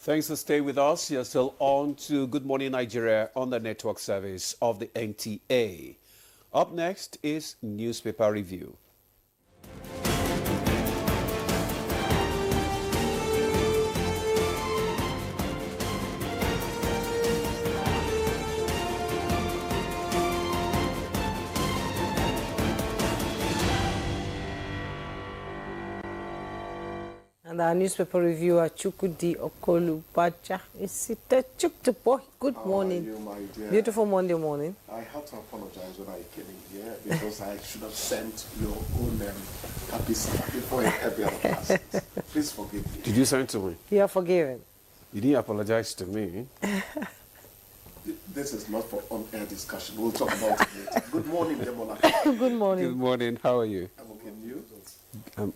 Thanks for staying with us. You're still on to Good Morning Nigeria on the network service of the NTA. Up next is Newspaper Review. And our newspaper reviewer, Chukudi Okolubaja, is seated. Chuktupo, good morning. How are you, my dear? Beautiful Monday morning. I have to apologize when I came in here because I should have sent your own happy Sabbath before every other person. Please forgive me. Did you send to me? You are forgiven. You didn't apologize to me. This is not for on-air discussion. We'll talk about it later. Good morning, Demola. Good morning. Good morning. How are you? I'm okay. And you? I'm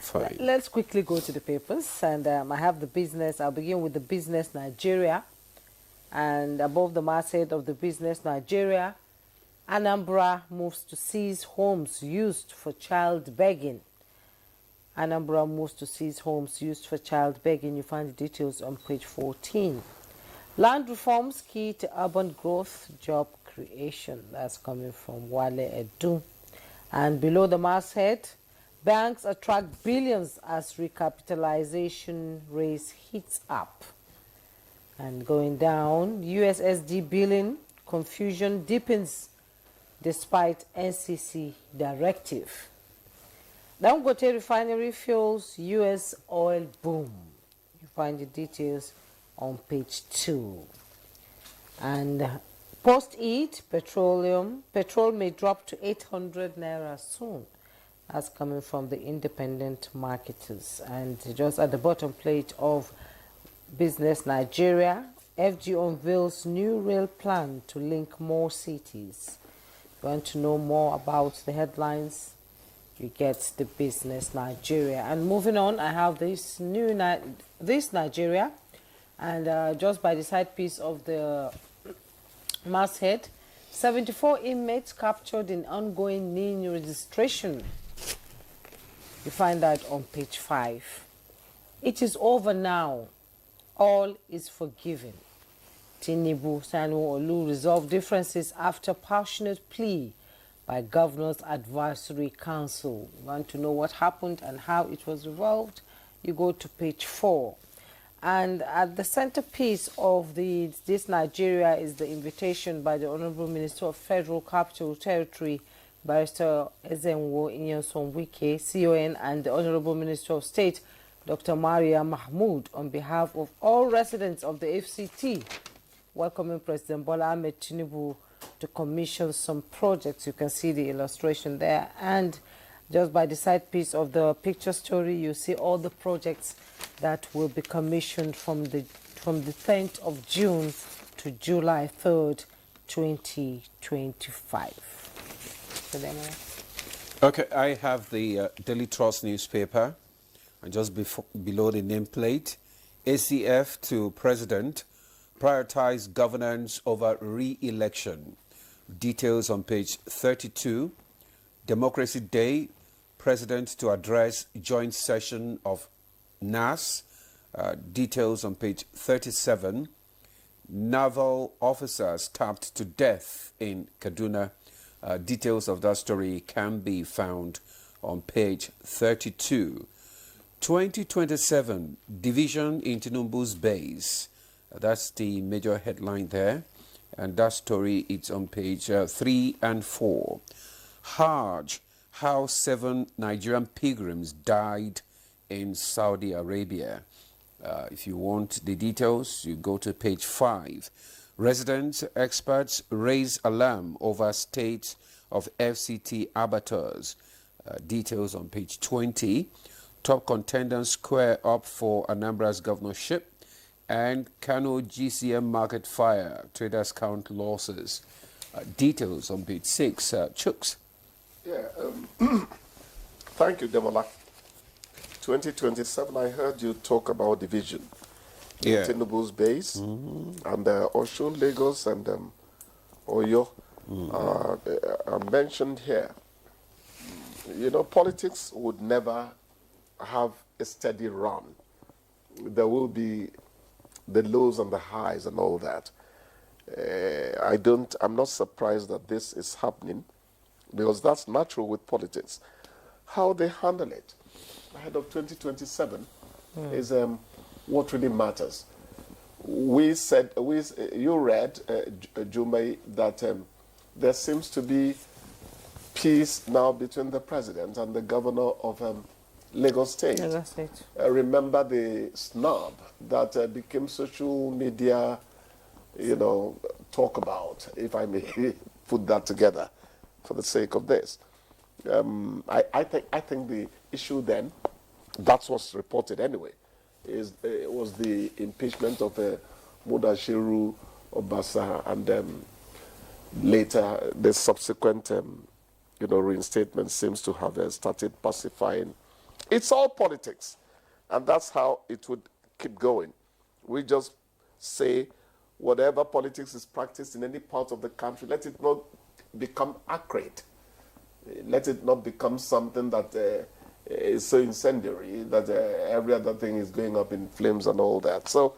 fine. Let's quickly go to the papers. And I have the business. I'll begin with the business Nigeria. And above the masthead of the business Nigeria, Anambra moves to seize homes used for child begging. Anambra moves to seize homes used for child begging. You find the details on page 14. Land reforms key to urban growth, job creation. That's coming from Wale Edu. And below the masthead, banks attract billions as recapitalization race heats up. And going down, USSD billing confusion deepens despite NCC directive. Dangote refinery fuels US oil boom. You find the details on page 2. And post-Eid, petrol may drop to 800 naira soon. That's coming from the independent marketers. And just at the bottom plate of Business Nigeria, FG unveils new rail plan to link more cities. If you want to know more about the headlines, you get the Business Nigeria. And moving on, I have this Nigeria, and just by the side piece of the masthead, 74 inmates captured in ongoing NIN registration. You find that on page 5. It is over now. All is forgiven. Tinubu Sanwo-Olu resolved differences after passionate plea by Governor's Advisory Council. You want to know what happened and how it was resolved? You go to page 4. And at the centerpiece of this Nigeria is the invitation by the Honorable Minister of Federal Capital Territory, Barrister Ezenwo Inyesom-Wike, CON, and the Honorable Minister of State, Dr. Maria Mahmood, on behalf of all residents of the FCT, welcoming President Bola Ahmed Tinubu to commission some projects. You can see the illustration there. And just by the side piece of the picture story, you see all the projects that will be commissioned from the 10th of June to July 3rd, 2025. Okay, I have the Daily Trust newspaper, and just below the nameplate, ACF to President, prioritize governance over re-election. Details on page 32. Democracy Day, President to address joint session of NAS. Details on page 37. Naval officers stabbed to death in Kaduna. Details of that story can be found on page 32. 2027 division in Tinubu's base. That's the major headline there. And that story is on page 3 and 4. Hajj, how 7 Nigerian pilgrims died in Saudi Arabia. If you want the details, you go to page 5. Residents, experts raise alarm over state of FCT abattoirs. Details on page 20. Top contenders square up for Anambra's governorship. And Kano GCM market fire. Traders count losses. Details on page 6. Chooks. Yeah, thank you, Demola. 2027, I heard you talk about division. Yeah. Tinubu's base, and Osun, Lagos, and Oyo are mentioned here. You know, politics would never have a steady run. There will be the lows and the highs and all that. I'm not surprised that this is happening, because that's natural with politics. How they handle it ahead of 2027 is what really matters. You read, Jumai, that there seems to be peace now between the president and the governor of Lagos State. Lagos State. Remember the snub that became social media, talk about, if I may put that together for the sake of this. I think the issue then, that's what's reported anyway, was the impeachment of Mudashiru Obasa, and later the subsequent reinstatement seems to have started pacifying. It's all politics, and that's how it would keep going. We just say whatever politics is practiced in any part of the country, let it not become accurate. Let it not become something that is so incendiary that every other thing is going up in flames and all that. So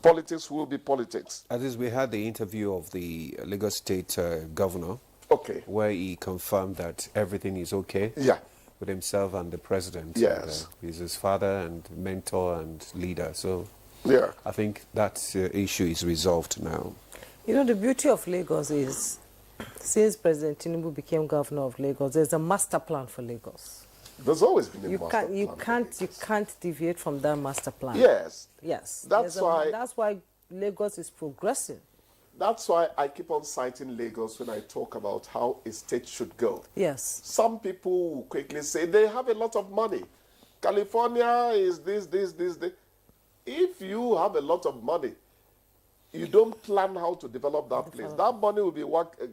politics will be politics. At least we had the interview of the Lagos State governor, Okay. where he confirmed that everything is okay. Yeah. With himself and the president. Yes. And, he's his father and mentor and leader. So Yeah. I think that issue is resolved now. The beauty of Lagos is, since President Tinubu became governor of Lagos, there's a master plan for Lagos. There's always been a You master plan. you can't deviate from that master plan. Yes. Yes. That's why Lagos is progressing. That's why I keep on citing Lagos when I talk about how a state should go. Yes. Some people will quickly say they have a lot of money. California is this. If you have a lot of money, you don't plan how to develop that place. That money will be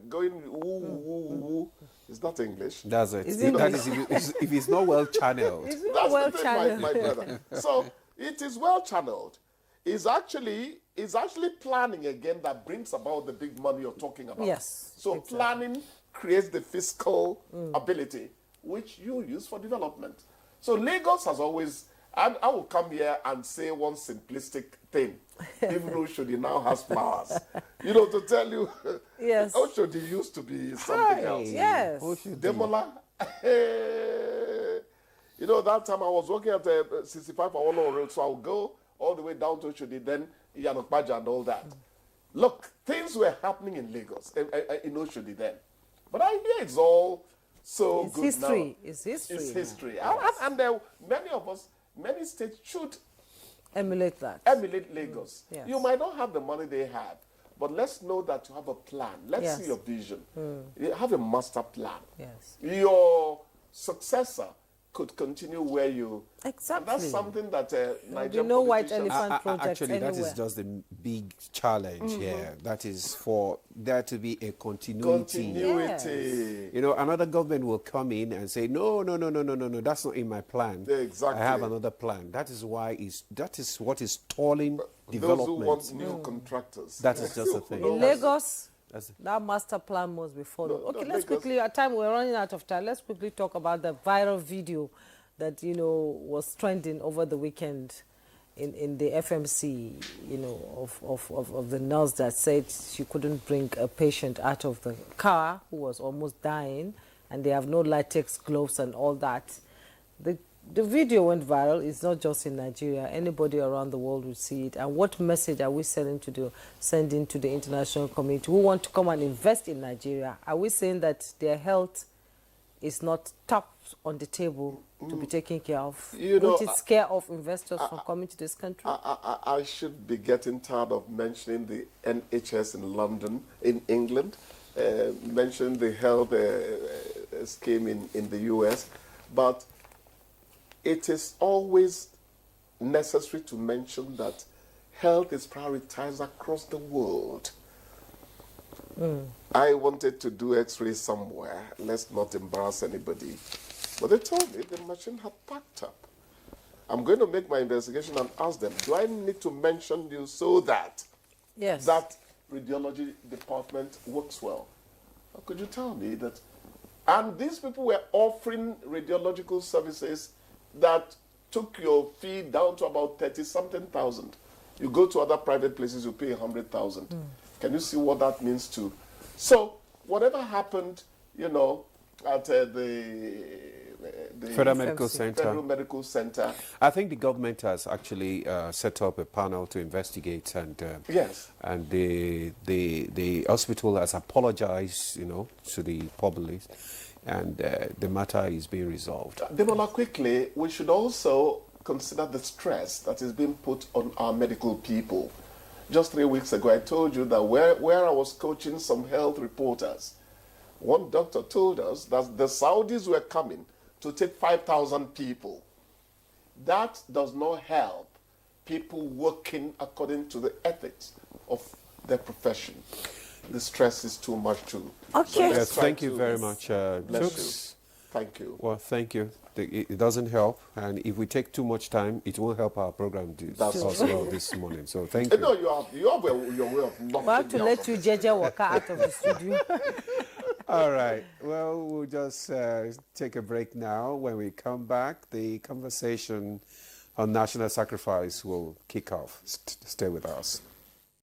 going woo. Is that English? That's it. Is That is if it's not well channeled. It's That's not well the thing, channeled. my brother. So it is well channeled. It's actually planning again that brings about the big money you're talking about. Yes, So exactly. planning creates the fiscal ability, which you use for development. So Lagos has always, I will come here and say one simplistic thing. Even Oshodi now has flowers. To tell you, Yes. Oshodi used to be something else. Yes. Demola. That time I was working at 65 Awolowo Road, so I would go all the way down to Oshodi, then Yanokpaja and all that. Look, things were happening in Lagos, in Oshodi then. But I hear it's all so It's good history. now. It's history. It's now. history. And many of us, many states should Emulate that. emulate Lagos. Yes. You might not have the money they have, but let's know that you have a plan. Let's Yes. see your vision. You have a master plan. Yes. Your successor could continue where you... Exactly. And that's something that Nigerian no white politicians- elephant project Actually, that anywhere. is just the big challenge here. That is for there to be a continuity. Continuity. Another government will come in and say, no, that's not in my plan. Exactly. I have another plan. That is that is what is stalling Those who development. want new contractors. That is just a thing. No, In Lagos, That's that master plan must be followed. No, Okay, let's Lagos- quickly, at time we're running out of time, let's quickly talk about the viral video that, was trending over the weekend in the FMC, of the nurse that said she couldn't bring a patient out of the car who was almost dying, and they have no latex gloves and all that. The video went viral. It's not just in Nigeria. Anybody around the world will see it. And what message are we sending to the international community who want to come and invest in Nigeria? Are we saying that their health is not top on the table to be taken care of? Would it scare off investors from coming to this country? I should be getting tired of mentioning the NHS in London, in England, mentioning the health scheme in the US, but it is always necessary to mention that health is prioritized across the world. I wanted to do x-ray somewhere. Let's not embarrass anybody. But they told me the machine had packed up. I'm going to make my investigation and ask them, do I need to mention you so that Yes. that radiology department works well? How could you tell me that? And these people were offering radiological services that took your fee down to about 30-something thousand. You go to other private places, you pay 100,000. Can you see what that means to? So whatever happened, you know, at the Federal Medical Center. Federal Medical Center. I think the government has actually set up a panel to investigate, and Yes. and the hospital has apologized, you know, to the public, and the matter is being resolved. Demola, quickly, we should also consider the stress that is being put on our medical people. Just 3 weeks ago, I told you that where I was coaching some health reporters, one doctor told us that the Saudis were coming to take 5,000 people. That does not help people working according to the ethics of their profession. The stress is too much too. Okay. Yes, thank you very much. Bless you. Thank you. Well, thank you. It doesn't help, and if we take too much time, it won't help our program That's as true. well this morning. So thank you. No, you have your way of knocking We have to me let out you of JJ walk out of the studio. All right. Well, we'll just take a break now. When we come back, the conversation on national sacrifice will kick off. Stay with us.